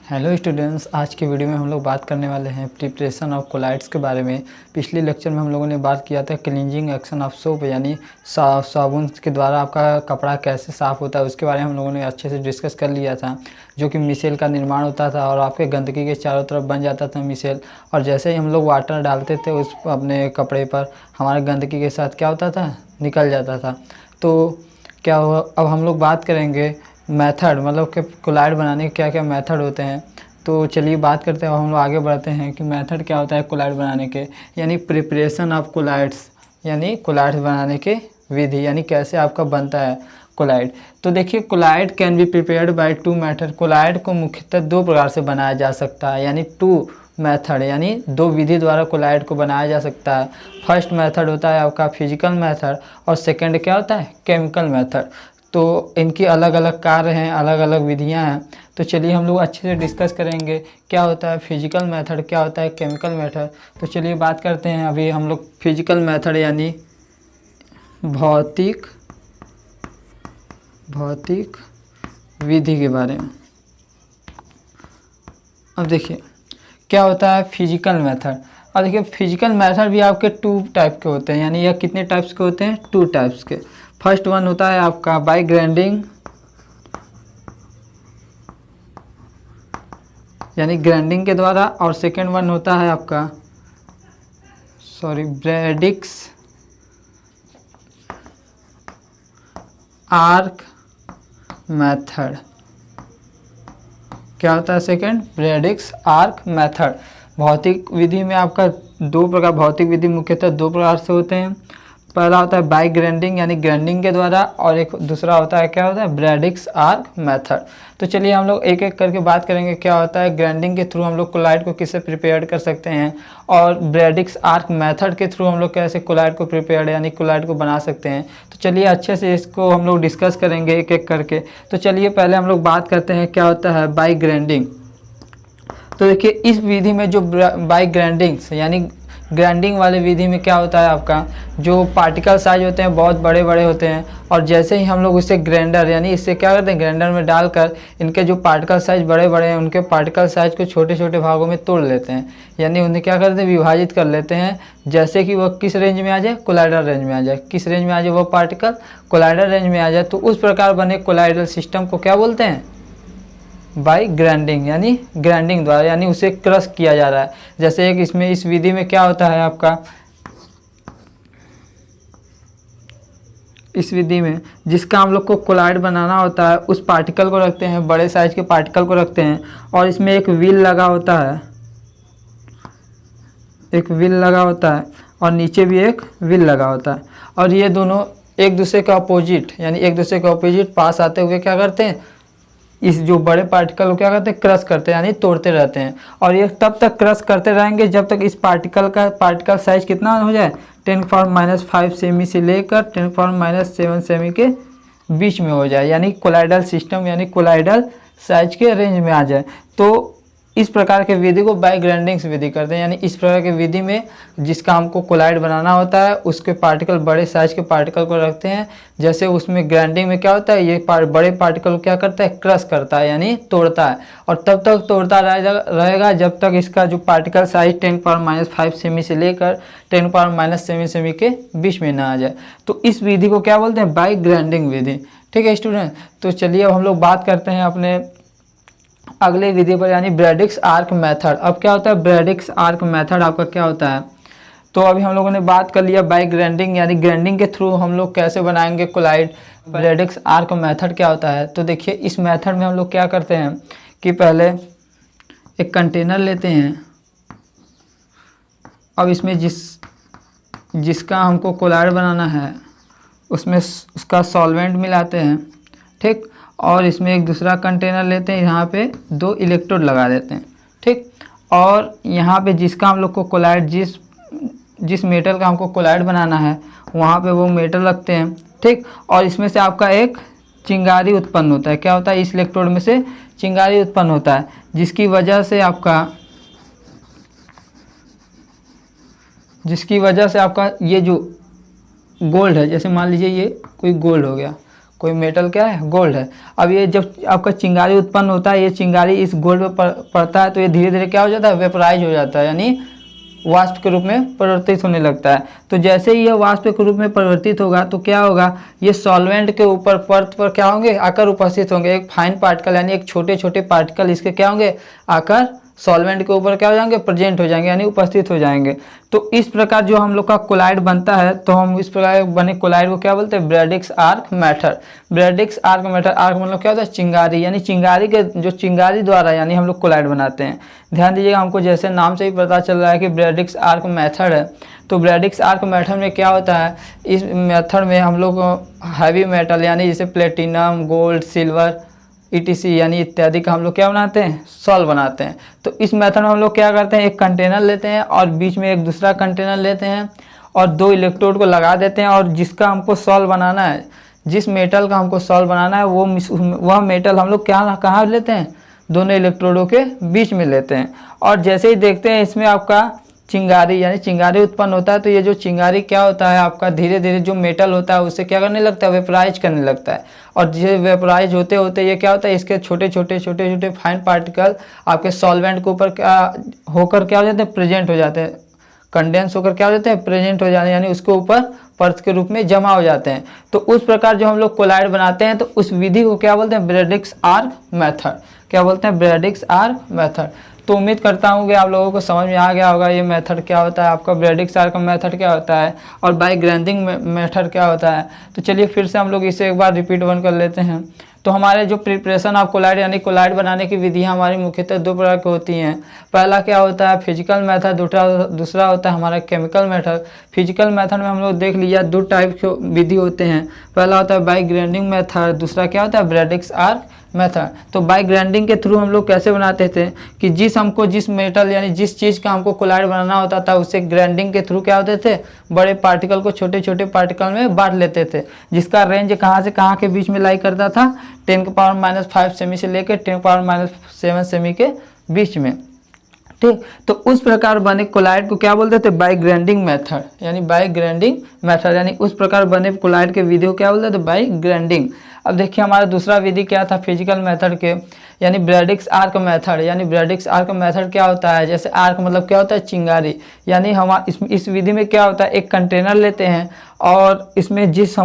Hello students, आज के video में हम लोग बात करने वाले हैं प्रिपरेशन ऑफ कोलाइड्स के बारे में। पिछले लेक्चर में हम लोगों ने बात किया था क्लींजिंग एक्शन ऑफ सोप, यानी साबुन के द्वारा आपका कपड़ा कैसे साफ़ होता है उसके बारे में हम लोगों ने अच्छे से डिस्कस कर लिया था। जो कि मिसेल का निर्माण होता था और आपके गंदगी के चारों तरफ बन जाता था मिसेल, और जैसे ही हम लोग वाटर डालते थे उस अपने कपड़े पर, हमारे गंदगी के साथ क्या होता था, निकल जाता था। तो क्या हुआ, अब हम लोग बात करेंगे मेथड, मतलब कि कोलाइड बनाने के क्या क्या मेथड होते हैं। तो चलिए बात करते हैं, हम लोग आगे बढ़ते हैं कि मेथड क्या होता है कोलाइड बनाने के, यानी प्रिपरेशन ऑफ कोलाइड्स, यानी कोलाइड्स बनाने के विधि, यानी कैसे आपका बनता है कोलाइड। तो देखिए, colloid can be prepared by two method. Colloid को मुख्यतः दो प्रकार से बनाया जा सकता है, यानी टू मेथड, यानी दो विधि द्वारा कोलाइड को बनाया जा सकता है। फर्स्ट मेथड होता है आपका फिजिकल मेथड, और सेकंड क्या होता है, केमिकल मेथड। तो इनकी अलग अलग कार्य हैं, अलग अलग विधियां हैं। तो चलिए हम लोग अच्छे से डिस्कस करेंगे क्या होता है फिजिकल मेथड, क्या होता है केमिकल मेथड। तो चलिए बात करते हैं अभी हम लोग फिजिकल मेथड, यानी भौतिक विधि के बारे में। अब देखिए क्या होता है फिजिकल मेथड। और देखिए फिजिकल मेथड भी आपके टू टाइप के होते हैं, यानी यह कितने टाइप्स के होते हैं, टू टाइप्स के। फर्स्ट वन होता है आपका बाय ग्राइंडिंग, यानी ग्राइंडिंग के द्वारा, और सेकेंड वन होता है आपका ब्रैडिक्स आर्क मेथड। क्या होता है सेकेंड, ब्रैडिक्स आर्क मेथड। भौतिक विधि में आपका दो प्रकार, भौतिक विधि मुख्यतः दो प्रकार से होते हैं। पहला होता है बाय ग्राइंडिंग, यानी ग्राइंडिंग के द्वारा, और एक दूसरा होता है क्या होता है, ब्रैडिक्स आर्क मेथड। तो चलिए हम लोग एक एक करके बात करेंगे क्या होता है ग्राइंडिंग के थ्रू हम लोग कोलाइड को किससे प्रिपेयर कर सकते हैं, और ब्रैडिक्स आर्क मेथड के थ्रू हम लोग कैसे कोलाइड को प्रिपेयर, यानी कोलाइड को बना सकते हैं। तो चलिए अच्छे से इसको हम लोग डिस्कस करेंगे एक एक करके। तो चलिए पहले हम लोग बात करते हैं क्या होता है बाय ग्राइंडिंग। तो देखिए इस विधि में जो बाय ग्राइंडिंग, यानी ग्राइंडिंग वाले विधि में क्या होता है आपका, जो पार्टिकल साइज होते हैं बहुत बड़े बड़े होते हैं, और जैसे ही हम लोग इसे ग्राइंडर, यानी इससे क्या करते हैं, ग्राइंडर में डालकर इनके जो पार्टिकल साइज बड़े बड़े हैं उनके पार्टिकल साइज को छोटे छोटे भागों में तोड़ लेते हैं, यानी उन्हें क्या करते हैं, विभाजित कर लेते हैं, जैसे कि वह किस रेंज में आ जाए, कोलाइडल रेंज में आ जाए। किस रेंज में आ जाए वह पार्टिकल, कोलाइडल रेंज में आ जाए। तो उस प्रकार बने कोलाइडल सिस्टम को क्या बोलते हैं, बाय ग्राइंडिंग, यानी ग्राइंडिंग द्वारा, यानी उसे क्रश किया जा रहा है। जैसे एक इसमें इस विधि में क्या होता है आपका, इस विधि में जिसका हम लोग को कोलाइड बनाना होता है उस पार्टिकल को रखते हैं, बड़े साइज के पार्टिकल को रखते हैं, और इसमें एक व्हील लगा होता है, एक व्हील लगा होता है, और नीचे भी एक व्हील लगा होता है, और ये दोनों एक दूसरे के अपोजिट, यानी एक दूसरे के अपोजिट पास आते हुए क्या करते हैं, इस जो बड़े पार्टिकल को क्या करते हैं, क्रश करते हैं, यानी तोड़ते रहते हैं। और ये तब तक क्रश करते रहेंगे जब तक इस पार्टिकल साइज कितना हो जाए, 10⁻⁵ सेमी से लेकर 10⁻⁷ सेमी के बीच में हो जाए, यानी कोलाइडल सिस्टम, यानी कोलाइडल साइज के रेंज में आ जाए। तो इस प्रकार के विधि को बाय ग्राइंडिंग विधि करते हैं, यानी इस प्रकार की विधि में जिसका हमको कोलाइड बनाना होता है उसके पार्टिकल, बड़े साइज के पार्टिकल को रखते हैं। जैसे उसमें ग्राइंडिंग में क्या होता है, ये बड़े पार्टिकल को क्या करता है, क्रश करता है, यानी तोड़ता है, और तब तक तोड़ता रहेगा जब तक इसका जो पार्टिकल साइज 10⁻⁵ सेमी से लेकर 10⁻⁷ सेमी के बीच में ना आ जाए। तो इस विधि को क्या बोलते हैं, बाय ग्राइंडिंग विधि। ठीक है स्टूडेंट, तो चलिए अब हम लोग बात करते हैं अपने अगले विधि पर, यानी ब्रैडिक्स आर्क मेथड। अब क्या होता है ब्रैडिक्स आर्क मेथड, आपका क्या होता है। तो अभी हम लोगों ने बात कर लिया बाय ग्राइंडिंग, यानी ग्राइंडिंग के थ्रू हम लोग कैसे बनाएंगे कोलाइड। ब्रैडिक्स आर्क मेथड क्या होता है, तो देखिए इस मेथड में हम लोग क्या करते हैं कि पहले एक कंटेनर लेते हैं, अब इसमें जिसका हमको कोलाइड बनाना है उसमें उसका सॉल्वेंट मिलाते हैं, ठीक, और इसमें एक दूसरा कंटेनर लेते हैं, यहाँ पे दो इलेक्ट्रोड लगा देते हैं, ठीक, और यहाँ पे जिसका हम लोग को कोलाइड, जिस मेटल का हमको कोलाइड बनाना है वहाँ पे वो मेटल रखते हैं, ठीक, और इसमें से आपका एक चिंगारी उत्पन्न होता है। क्या होता है, इस इलेक्ट्रोड में से चिंगारी उत्पन्न होता है, जिसकी वजह से आपका ये जो गोल्ड है, जैसे मान लीजिए ये कोई गोल्ड हो गया, कोई मेटल क्या है, गोल्ड है। अब ये जब आपका चिंगारी उत्पन्न होता है, ये चिंगारी इस गोल्ड पे पड़ता है तो ये धीरे धीरे क्या हो जाता है, वेपराइज हो जाता है, यानी वाष्प के रूप में परिवर्तित होने लगता है। तो जैसे ही यह वाष्प के रूप में परिवर्तित होगा तो क्या होगा, ये सॉल्वेंट के ऊपर परत पर क्या होंगे, आकर उपस्थित होंगे। एक फाइन पार्टिकल यानी एक छोटे छोटे पार्टिकल इसके क्या होंगे, आकर सॉल्वेंट के ऊपर क्या हो जाएंगे, प्रेजेंट हो जाएंगे, यानी उपस्थित हो जाएंगे। तो इस प्रकार जो हम लोग का कोलाइड बनता है, तो हम इस प्रकार बने कोलाइड को क्या बोलते हैं, ब्रैडिक्स आर्क मैटर। ब्रैडिक्स आर्क मैटर, आर्क मतलब क्या होता है, चिंगारी, यानी चिंगारी के जो चिंगारी द्वारा यानी हम लोग कोलाइड बनाते हैं। ध्यान दीजिएगा, हमको जैसे नाम से ही पता चल रहा है कि ब्रैडिक्स आर्क मेथड है। तो ब्रैडिक्स आर्क मेथड में क्या होता है, इस मेथड में हम लोग हैवी मेटल यानी जैसे प्लेटिनम, गोल्ड, सिल्वर ईटीसी यानी इत्यादि का हम लोग क्या बनाते हैं, सॉल्व बनाते हैं। तो इस मेथड में हम लोग क्या करते हैं, एक कंटेनर लेते हैं और बीच में एक दूसरा कंटेनर लेते हैं और 2 इलेक्ट्रोड को लगा देते हैं, और जिसका हमको सॉल्व बनाना है, जिस मेटल का हमको सॉल्व बनाना है वह मेटल हम लोग क्या कहाँ लेते हैं, दोनों इलेक्ट्रोडों के बीच में लेते हैं। और जैसे ही देखते हैं इसमें आपका चिंगारी यानी चिंगारी उत्पन्न होता है, तो ये जो चिंगारी क्या होता है आपका, धीरे धीरे जो मेटल होता है उससे क्या करने लगता है, वेपराइज करने लगता है। और ये वेपराइज होते होते ये क्या होता है, इसके छोटे छोटे फाइन पार्टिकल आपके सॉल्वेंट के ऊपर क्या होकर क्या हो जाते हैं, प्रेजेंट हो जाते हैं, कंडेंस होकर क्या हो जाते हैं, प्रेजेंट हो जाते हैं, यानी उसके ऊपर परत के रूप में जमा हो जाते हैं। तो उस प्रकार जो हम लोग कोलाइड बनाते हैं, तो उस विधि को क्या बोलते हैं, ब्रैडिक्स आर्क मेथड। क्या बोलते हैं, ब्रैडिक्स आर्क मेथड। तो उम्मीद करता हूँ कि आप लोगों को समझ में आ गया होगा ये मेथड क्या होता है, आपका ब्रैडिक्स आर्क मेथड क्या होता है और बाय ग्राइंडिंग मेथड क्या होता है। तो चलिए फिर से हम लोग इसे एक बार रिपीट वन कर लेते हैं। तो हमारे जो प्रिपरेशन ऑफ कोलाइड यानी कोलाइड बनाने की विधियाँ हमारी मुख्यतः 2 प्रकार की होती हैं। पहला क्या होता है, फिजिकल मेथड, दूसरा होता है हमारा केमिकल मेथड। फिजिकल मेथड में हम लोग देख लिया 2 टाइप के विधि होते हैं। पहला होता है बाय ग्राइंडिंग मेथड, दूसरा क्या होता है, ब्रैडिक्स आर्क मेथड। तो बाय ग्राइंडिंग के थ्रू हम लोग कैसे बनाते थे कि जिस मेटल यानी जिस चीज़ का हमको कोलाइड बनाना होता था, उससे ग्राइंडिंग के थ्रू क्या होते थे, बड़े पार्टिकल को छोटे छोटे पार्टिकल में बांट लेते थे, जिसका रेंज कहाँ से कहाँ के बीच में लाई करता था, 10⁻⁻5 सेमी से लेकर 10⁻⁷ सेमी के बीच में। ठीक, तो उस प्रकार बने कोलाइड को क्या बोलते थे, बाय ग्राइंडिंग मेथड, यानी बाय ग्राइंडिंग मेथड, यानी उस प्रकार बने कोलाइड के विधि को क्या बोलते थे, बाय ग्राइंडिंग। अब देखिए हमारा दूसरा विधि क्या था फिजिकल मेथड के, यानी ब्रैडिक्स आर्क मेथड। यानी ब्रैडिक्स आर्क मेथड क्या होता है, जैसे आर्क मतलब क्या होता है, चिंगारी। यानी हम इस विधि में क्या होता है, एक कंटेनर लेते हैं और इसमें जिस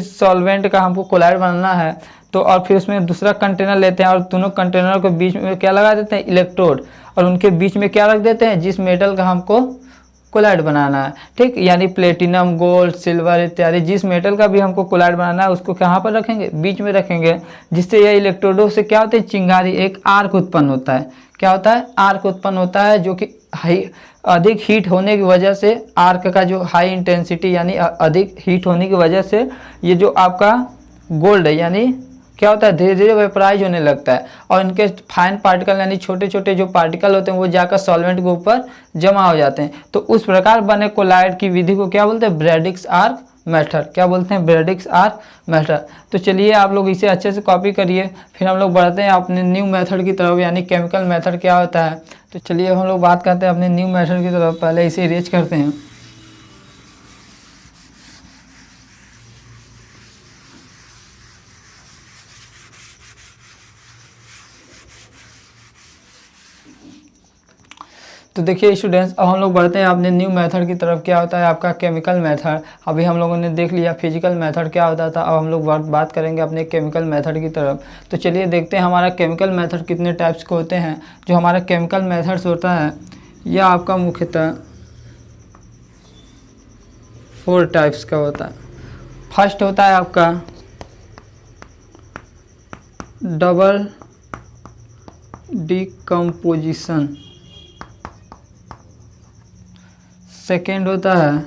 सॉल्वेंट का हमको कोलाइड बनाना है, तो और फिर उसमें दूसरा कंटेनर लेते हैं और दोनों कंटेनर के बीच में क्या लगा देते हैं, इलेक्ट्रोड, और उनके बीच में क्या रख देते हैं, जिस मेटल का हमको कोलाइड बनाना है। ठीक, यानी प्लेटिनम, गोल्ड, सिल्वर इत्यादि जिस मेटल का भी हमको कोलाइड बनाना है उसको कहाँ पर रखेंगे, बीच में रखेंगे, जिससे यह इलेक्ट्रोडों से क्या होता है, चिंगारी, एक आर्क उत्पन्न होता है। क्या होता है, आर्क उत्पन्न होता है, जो कि अधिक हीट होने की वजह से, आर्क का जो हाई इंटेंसिटी यानी अधिक हीट होने की वजह से ये जो आपका गोल्ड है यानी क्या होता है, धीरे धीरे वेपराइज होने लगता है, और इनके फाइन पार्टिकल यानी छोटे छोटे जो पार्टिकल होते हैं वो जाकर सॉल्वेंट के ऊपर जमा हो जाते हैं। तो उस प्रकार बने कोलाइड की विधि को क्या बोलते हैं, ब्रैडिक्स आर्क मेथड। क्या बोलते हैं, ब्रैडिक्स आर्क मेथड। तो चलिए आप लोग इसे अच्छे से कॉपी करिए, फिर हम लोग बढ़ते हैं अपने न्यू मेथड की तरफ, यानी केमिकल मेथड क्या होता है। तो चलिए हम लोग बात करते हैं अपने न्यू मेथड की तरफ। पहले इसे इरेज करते हैं। तो देखिए स्टूडेंट्स, अब हम लोग बढ़ते हैं अपने न्यू मेथड की तरफ। क्या होता है आपका केमिकल मेथड। अभी हम लोगों ने देख लिया फिजिकल मेथड क्या होता था, अब हम लोग बात करेंगे अपने केमिकल मेथड की तरफ। तो चलिए देखते हैं हमारा केमिकल मेथड कितने टाइप्स के होते हैं। जो हमारा केमिकल मेथड्स होता है यह आपका मुख्यतः 4 टाइप्स का होता है। फर्स्ट होता है आपका डबल डिकम्पोजिशन, सेकेंड होता है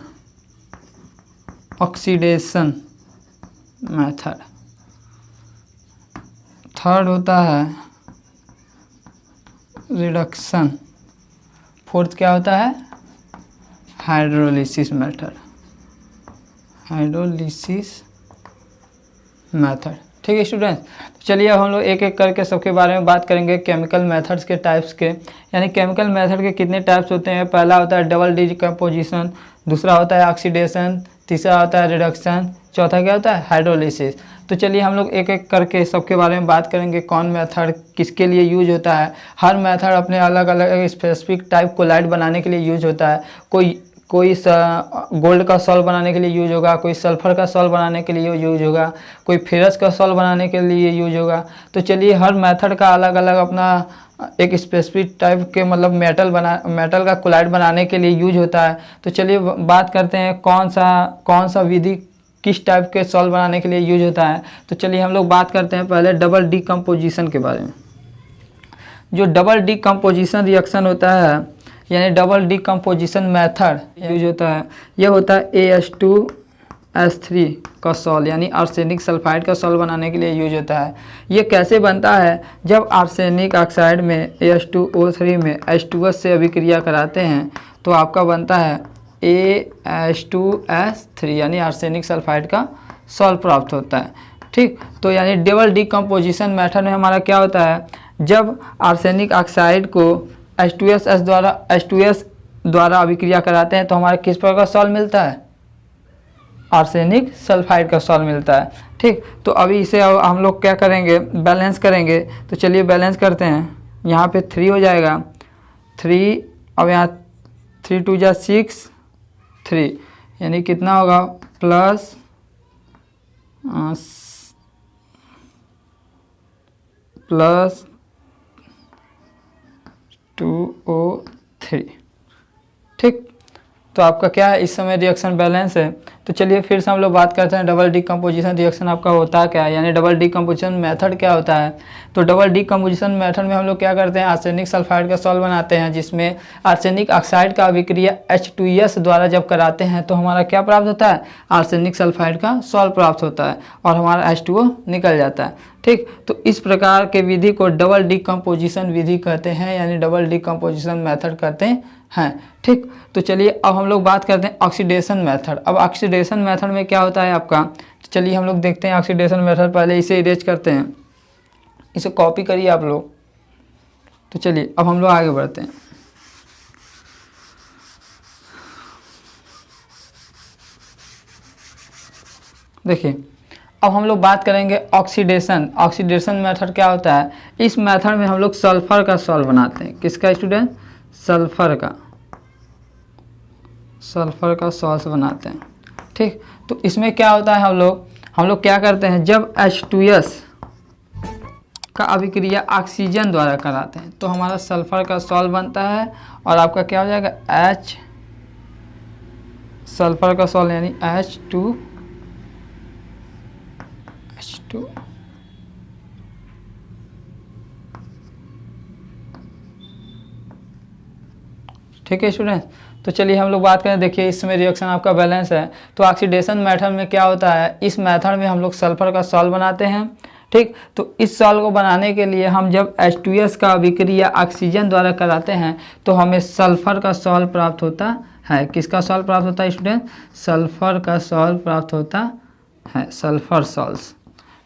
ऑक्सीडेशन मेथड, थर्ड होता है रिडक्शन, फोर्थ क्या होता है, हाइड्रोलिसिस मेथड, हाइड्रोलिसिस मेथड। ठीक है स्टूडेंट्स, चलिए अब हम लोग एक एक करके सबके बारे में बात करेंगे केमिकल मेथड्स के टाइप्स के। यानी केमिकल मेथड के कितने टाइप्स होते हैं। पहला होता है डबल डिकम्पोजिशन, दूसरा होता है ऑक्सीडेशन, तीसरा होता है रिडक्शन, चौथा क्या होता है हाइड्रोलिसिस। तो चलिए हम लोग एक एक करके सबके बारे में बात करेंगे, कौन मेथड किसके लिए यूज होता है। हर मेथड अपने अलग अलग स्पेसिफिक टाइप कोलाइड बनाने के लिए यूज होता है। कोई गोल्ड का सॉल्व बनाने के लिए यूज होगा, कोई सल्फर का सॉल्व बनाने के लिए यूज होगा, कोई फेरस का सॉल्व बनाने के लिए यूज होगा। तो चलिए हर मेथड का अलग अलग अपना एक स्पेसिफिक टाइप के मतलब मेटल का कोलाइड बनाने के लिए यूज होता है। तो चलिए बात करते हैं कौन सा विधि किस टाइप के सॉल्व बनाने के लिए यूज होता है। तो चलिए हम लोग बात करते हैं पहले डबल डीकम्पोजिशन के बारे में। जो डबल डीकम्पोजिशन रिएक्शन होता है यानी डबल डीकम्पोजिशन मेथड यूज होता है, यह होता है AS2S3 का सॉल्व यानी आर्सेनिक सल्फाइड का सॉल्व बनाने के लिए यूज होता है। ये कैसे बनता है, जब आर्सेनिक ऑक्साइड में AS2O3 में H2S से अभिक्रिया कराते हैं तो आपका बनता है AS2S3 यानी आर्सेनिक सल्फाइड का सॉल्व प्राप्त होता है। ठीक, तो यानी डबल डीकम्पोजिशन मेथड में हमारा क्या होता है, जब आर्सेनिक ऑक्साइड को H2S द्वारा अभिक्रिया कराते हैं तो हमारा किस प्रकार का सॉल्व मिलता है, आर्सेनिक सल्फाइड का सॉल्व मिलता है। ठीक, तो अभी इसे हम लोग क्या करेंगे, बैलेंस करेंगे। तो चलिए बैलेंस करते हैं। यहाँ पे 3 हो जाएगा, 3 अब यहाँ 3 2 जा 6 3 यानी कितना होगा प्लस 2O3। ठीक, तो आपका क्या है इस समय रिएक्शन बैलेंस है। तो चलिए फिर से हम लोग बात करते हैं डबल डीकम्पोजिशन रिएक्शन आपका होता क्या है, यानी डबल डीकम्पोजिशन मेथड क्या होता है। तो डबल डीकम्पोजिशन मेथड में हम लोग क्या करते हैं, आर्सेनिक सल्फाइड का सॉल्व बनाते हैं, जिसमें आर्सेनिक ऑक्साइड का अभिक्रिया H2S द्वारा जब कराते हैं तो हमारा क्या प्राप्त होता है, आर्सेनिक सल्फाइड का सॉल्व प्राप्त होता है और हमारा H2O निकल जाता है। ठीक, तो इस प्रकार के विधि को डबल डीकम्पोजिशन विधि कहते हैं यानी डबल डीकम्पोजिशन मेथड कहते हैं। ठीक, तो चलिए अब हम लोग बात करते हैं ऑक्सीडेशन मेथड। अब ऑक्सीडेशन मेथड में क्या होता है आपका, तो चलिए हम लोग देखते हैं ऑक्सीडेशन मेथड। पहले इसे इरेज करते हैं, इसे कॉपी करिए आप लोग। तो चलिए अब हम लोग आगे बढ़ते हैं। देखिए अब हम लोग बात करेंगे ऑक्सीडेशन मेथड क्या होता है। इस मेथड में हम लोग सल्फर का सॉल्व बनाते हैं। किसका स्टूडेंट, सल्फर का सॉल्व बनाते हैं। ठीक, तो इसमें क्या होता है, हम लोग क्या करते हैं, जब H2S का अभिक्रिया ऑक्सीजन द्वारा कराते हैं तो हमारा सल्फर का सॉल्व बनता है और आपका क्या हो जाएगा H सल्फर का सॉल्व यानी H2। ठीक है स्टूडेंट, तो चलिए हम लोग बात करें। देखिए इसमें रिएक्शन आपका बैलेंस है। तो ऑक्सीडेशन मेथड में क्या होता है, इस मेथड में हम लोग सल्फर का सॉल्व बनाते हैं। ठीक, तो इस सॉल्व को बनाने के लिए हम जब H2S का अभिक्रिया ऑक्सीजन द्वारा कराते हैं तो हमें सल्फर का सॉल्व प्राप्त होता है। किसका सॉल्व प्राप्त होता है स्टूडेंट, सल्फर का सॉल्व प्राप्त होता है, सल्फर सॉल्व।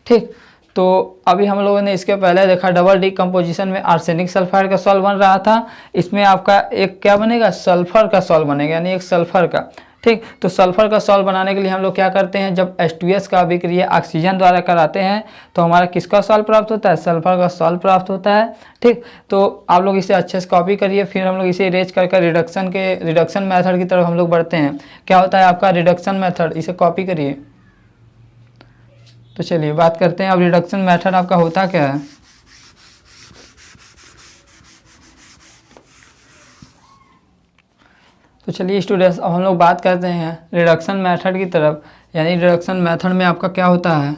ठीक, तो अभी हम लोगों ने इसके पहले देखा डबल डीकम्पोजिशन में आर्सेनिक सल्फाइड का सॉल्व बन रहा था। इसमें आपका एक क्या बनेगा, सल्फर का सॉल्व बनेगा यानी एक सल्फर का। ठीक, तो सल्फर का सॉल्व बनाने के लिए हम लोग क्या करते हैं, जब H2S का अभिक्रिया ऑक्सीजन द्वारा कराते हैं तो हमारा किसका सॉल्व प्राप्त होता है, सल्फर का सॉल्व प्राप्त होता है। ठीक, तो आप लोग इसे अच्छे से कॉपी करिए। फिर हम लोग इसे इरेज कर रिडक्शन मेथड की तरफ हम लोग बढ़ते हैं। क्या होता है आपका रिडक्शन मेथड, इसे कॉपी करिए। तो चलिए बात करते हैं अब रिडक्शन मेथड आपका होता क्या है। तो चलिए स्टूडेंट्स अब हम लोग बात करते हैं रिडक्शन मेथड की तरफ। यानी रिडक्शन मेथड में आपका क्या होता है,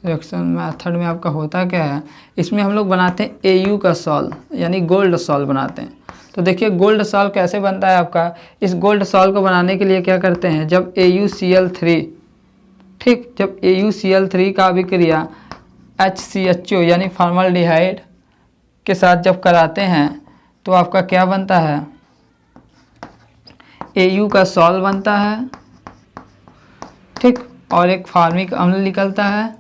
रिडक्शन मेथड में आपका होता क्या है, इसमें हम लोग बनाते हैं AU का सॉल्व यानी गोल्ड सॉल्व बनाते हैं। तो देखिए गोल्ड सॉल्व कैसे बनता है आपका, इस गोल्ड सॉल्व को बनाने के लिए क्या करते हैं, जब AuCl3, ठीक, जब AuCl3 का अभिक्रिया HCHO यानी फॉर्मल्डिहाइड के साथ जब कराते हैं तो आपका क्या बनता है, AU का सॉल्व बनता है। ठीक, और एक फॉर्मिक अम्ल निकलता है।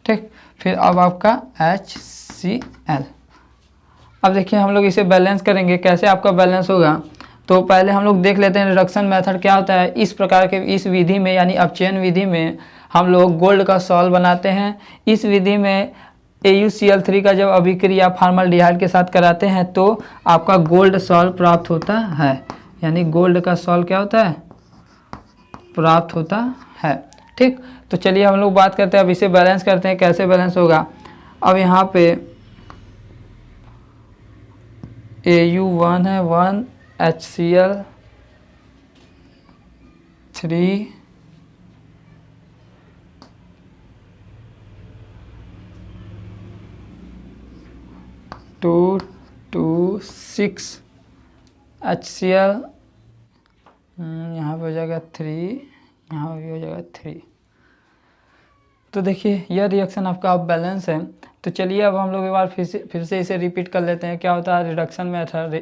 ठीक, फिर अब आपका HCl। अब देखिए हम लोग इसे बैलेंस करेंगे। कैसे आपका बैलेंस होगा, तो पहले हम लोग देख लेते हैं रिडक्शन मेथड क्या होता है। इस प्रकार के इस विधि में यानी अपचयन विधि में हम लोग गोल्ड का सॉल्व बनाते हैं। इस विधि में AuCl3 का जब अभिक्रिया फॉर्मल्डिहाइड के साथ कराते हैं तो आपका गोल्ड सॉल्व प्राप्त होता है, यानी गोल्ड का सॉल्व क्या होता है, प्राप्त होता है। ठीक, तो चलिए हम लोग बात करते हैं, अब इसे बैलेंस करते हैं, कैसे बैलेंस होगा। अब यहाँ पे Au1 है, 1 HCl3 2 2 6 HCl, यहाँ पे हो जाएगा 3, यहाँ भी हो जाएगा 3। तो देखिए यह रिएक्शन आपका अब बैलेंस है। तो चलिए अब हम लोग एक बार फिर से इसे रिपीट कर लेते हैं। क्या होता है रिडक्शन मेथड,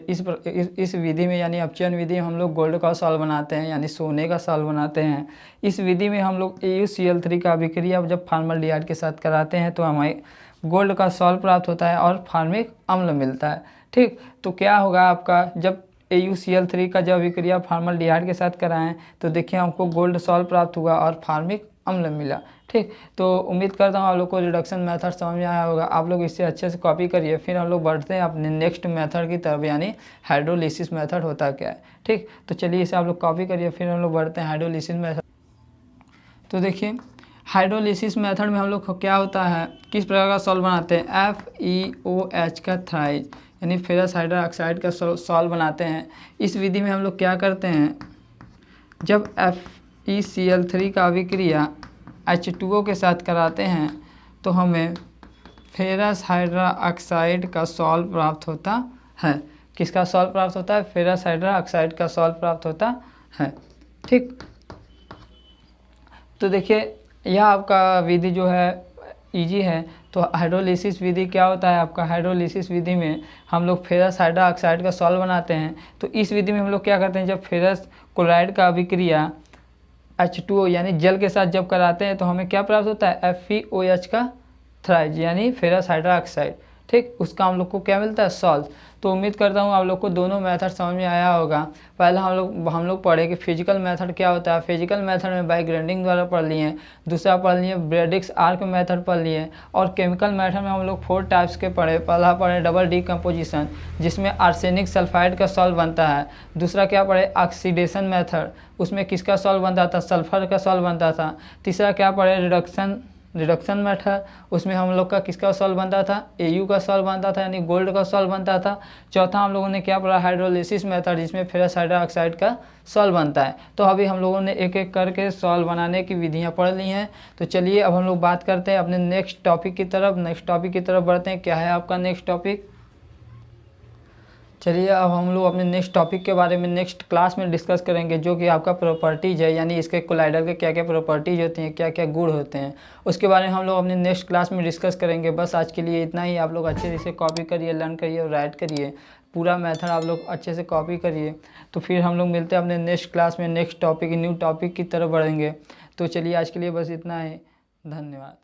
इस विधि में यानी अपचयन विधि में हम लोग गोल्ड का सॉल्व बनाते हैं, यानी सोने का सॉल्व बनाते हैं। इस विधि में हम लोग AuCl3 का अभिक्रिया जब फॉर्मल्डिहाइड के साथ कराते हैं तो हमें गोल्ड का सॉल्व प्राप्त होता है और फॉर्मिक अम्ल मिलता है। ठीक, तो क्या होगा आपका, जब AuCl3 का जब अभिक्रिया फॉर्मल्डिहाइड के साथ कराएं तो देखिए हमको गोल्ड सॉल्व प्राप्त हुआ और फॉर्मिक अम्ल मिला। ठीक, तो उम्मीद करता हूँ आप लोग को रिडक्शन मेथड समझ में आया होगा। आप लोग इससे अच्छे से कॉपी करिए। फिर हम लोग बढ़ते हैं अपने नेक्स्ट मेथड की तरफ, यानी हाइड्रोलिसिस मेथड होता क्या है। ठीक, तो चलिए इसे आप लोग कॉपी करिए, फिर हम लोग बढ़ते हैं हाइड्रोलिसिस मेथड। तो देखिए हाइड्रोलिसिस मेथड में हम लोग को क्या होता है, किस प्रकार का सॉल्व बनाते हैं, FeOH का थ्राइज यानी फेरस हाइड्रोक्साइड का सॉल्व बनाते हैं। इस विधि में हम लोग क्या करते हैं, जब FeCl3 का अभिक्रिया H2O के साथ कराते हैं तो हमें फेरस हाइड्रोक्साइड का सॉल्व प्राप्त होता है। किसका सॉल्व प्राप्त होता है, फेरस हाइड्रोक्साइड का सॉल्व प्राप्त होता है। ठीक, तो देखिए यह आपका विधि जो है इजी है। तो हाइड्रोलिसिस विधि क्या होता है आपका, हाइड्रोलिसिस विधि में हम लोग फेरस हाइड्रोक्साइड का सॉल्व बनाते हैं। तो इस विधि में हम लोग क्या करते हैं, जब फेरस क्लोराइड का अभिक्रिया H2O यानी जल के साथ जब कराते हैं तो हमें क्या प्राप्त होता है, FeOH का थ्राइज यानी फेरस हाइड्रोक्साइड। ठीक, उसका हम लोग को क्या मिलता है, सॉल्व। तो उम्मीद करता हूँ आप लोग को दोनों मेथड समझ में आया होगा। पहला हम लोग पढ़े कि फिजिकल मेथड क्या होता है। फिजिकल मेथड में बाय ग्राइंडिंग द्वारा पढ़ लिए, दूसरा पढ़ लिए ब्रेडिक्स आर्क मेथड पढ़ लिए, और केमिकल मेथड में हम लोग 4 टाइप्स के पढ़े। पहला पढ़े डबल डिकम्पोजिशन जिसमें आर्सेनिक सल्फाइड का सॉल्व बनता है। दूसरा क्या पढ़े, ऑक्सीडेशन मेथड, उसमें किसका सॉल्व बनता था, सल्फर का सॉल्व बनता था। तीसरा क्या पढ़े, रिडक्शन मेथड, उसमें हम लोग का किसका सॉल्व बनता था, Au का सॉल्व बनता था यानी गोल्ड का सॉल्व बनता था। चौथा हम लोगों ने क्या पढ़ा, हाइड्रोलिसिस मेथड जिसमें फेरस हाइड्रोक्साइड का सॉल्व बनता है। तो अभी हम लोगों ने एक एक करके सॉल्व बनाने की विधियां पढ़ ली हैं। तो चलिए अब हम लोग बात करते हैं अपने नेक्स्ट टॉपिक की तरफ बढ़ते हैं। क्या है आपका नेक्स्ट टॉपिक, चलिए अब हम लोग अपने नेक्स्ट टॉपिक के बारे में नेक्स्ट क्लास में डिस्कस करेंगे, जो कि आपका प्रॉपर्टीज़ है, यानी इसके कोलाइडर के क्या क्या प्रॉपर्टीज़ होती हैं, क्या क्या गुण होते हैं, उसके बारे में हम लोग अपने नेक्स्ट क्लास में डिस्कस करेंगे। बस आज के लिए इतना ही। आप लोग अच्छे से कॉपी करिए, लर्न करिए और राइट करिए। पूरा मेथड आप लोग अच्छे से कॉपी करिए। तो फिर हम लोग मिलते हैं अपने नेक्स्ट क्लास में, नेक्स्ट टॉपिक न्यू टॉपिक की तरफ बढ़ेंगे। तो चलिए आज के लिए बस इतना ही, धन्यवाद।